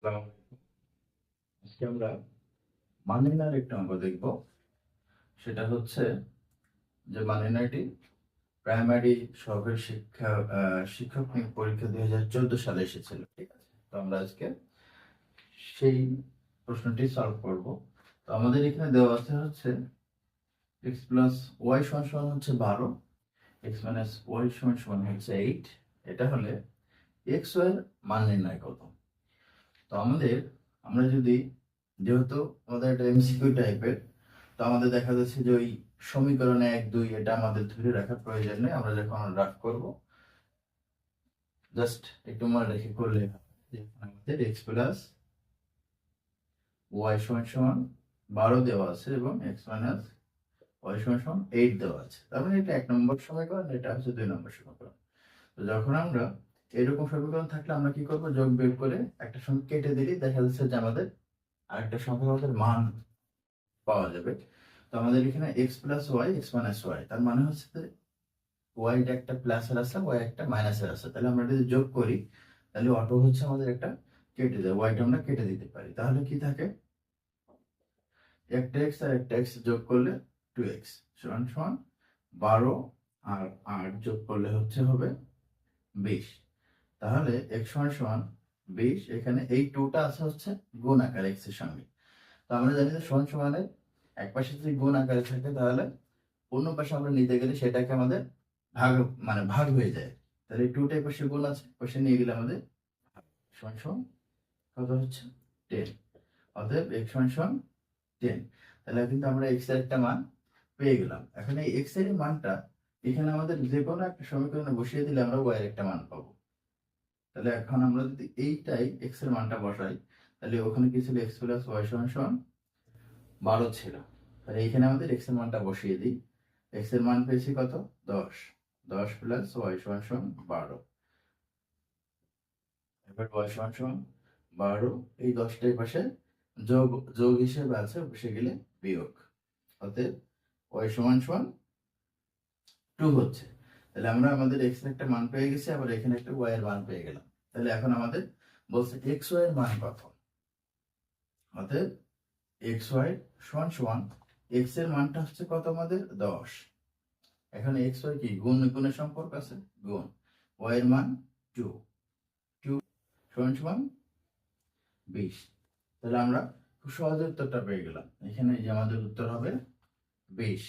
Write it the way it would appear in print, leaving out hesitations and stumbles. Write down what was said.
আসসালামু আলাইকুম। আজকে আমরা মানিনার একটা অঙ্ক দেখব। সেটা হচ্ছে যে মানিনাটি প্রাইমারি সহকারী শিক্ষক নিয়োগ পরীক্ষা 2014 সালে এসেছিল। ঠিক আছে, তো আমরা আজকে সেই প্রশ্নটি সলভ করব। তো আমাদের এখানে দেওয়া আছে হচ্ছে x প্লাস ওয়াই সমান সমান হচ্ছে 12, x মাইনাস ওয়াই সমান সমান হচ্ছে 8। এটা হলে x ওয়াই এর মান নির্ণয় কত। তো আমরা যদি, যেহেতু আমাদের একটা এমসিকিউ টাইপের, তো আমাদের দেখা যাচ্ছে যে ওই সমীকরণে 1 2 এটা আমাদের ধরে রাখার প্রয়োজন নেই। আমরা যখন রাফ করব জাস্ট একটু মনে রেখে করলে হবে যে আমাদের x প্লাস ওয়াই সমান সমান 12 দেওয়া আছে এবং x মাইনাস ওয়াই সমান সমান 8 দেওয়া আছে। তার মানে এটা 1 নম্বর সমীকরণ, এটা হচ্ছে 2 নম্বর সমীকরণ। তো যখন আমরা এরকম সমীকরণ থাকলে আমরা কি করব, যোগ বিয়োগ করে একটা সংখ্যা কেটে দিলেই দেখা যাচ্ছে যে আমাদের আরেকটা সংখ্যার আমাদের মান পাওয়া যাবে। তো আমাদের এখানে x plus Y x minus Y, তার মানে হচ্ছে যে ওয়াইটা একটা প্লাসের আছে, ওয়াই একটা মাইনাসের আছে। তাহলে আমরা যদি যোগ করি তাহলে অটো হচ্ছে আমাদের একটা কেটে যায়, ওয়াইটা আমরা কেটে দিতে পারি। তাহলে কি থাকে, একটা এক্স আর একটা এক্স যোগ করলে 2x সমান সমান 12 আর 8 যোগ করলে হবে 20। তাহলে x সমান সমান 20, এখানে এই 2টা আছে হচ্ছে গুণ আকার x এর সঙ্গে। তো আমরা জানি যে সমান সমানের এক পাশে যদি গুণ আকারে থাকে তাহলে অন্য পাশে আমরা নিতে গেলে সেটাকে আমাদের ভাগ, মানে ভাগ হয়ে যায়। তাহলে 2টা পাশে গুণ আছে, পাশে নিয়ে গেলে আমাদের সমান সমান কত হচ্ছে 10। অতএব x সমান সমান 10। তাহলে কিন্তু আমরা x এর একটা মান পেয়ে গেলাম। এখন এই x এর মানটা এখানে আমাদের যে কোনো একটা সমীকরণে বসিয়ে দিলে আমরা y এর একটা মান পাবো। তাহলে এখন আমরা যদি এইটাই x এর মানটা বসাই, তাহলে ওখানে কি ছিল, x প্লাস ওয়াই সমান সমান 12 ছিল। তাহলে এইখানে আমাদের x এর মানটা বসিয়ে দিই। x এর মান পেয়েছি কত, 10। 10 প্লাস ওয়াই সমান সমান 12। এবার ওয়াই সমান সমান 12, এই 10টার পাশে যোগ যোগ হিসেবে আছে, বসে গেলে বিয়োগ। অতএব ওয়াই সমান সমান 2 হচ্ছে। তাহলে আমরা আমাদের x এর একটা মান পেয়ে গেছি, আবার এখানে একটা y এর মান পেয়ে গেলাম। তাহলে এখন আমাদের বলছে x y এর মান কত। অতএব x y সমান সমান x এর মানটা হচ্ছে কত আমাদের 10। এখন x y কি গুণ গুণের সম্পর্ক আছে, গুণ y এর মান 2 2 সমান সমান 20। তাহলে আমরা খুব সহজে উত্তরটা পেয়ে গেলাম। এখানে যে আমাদের উত্তর হবে 20।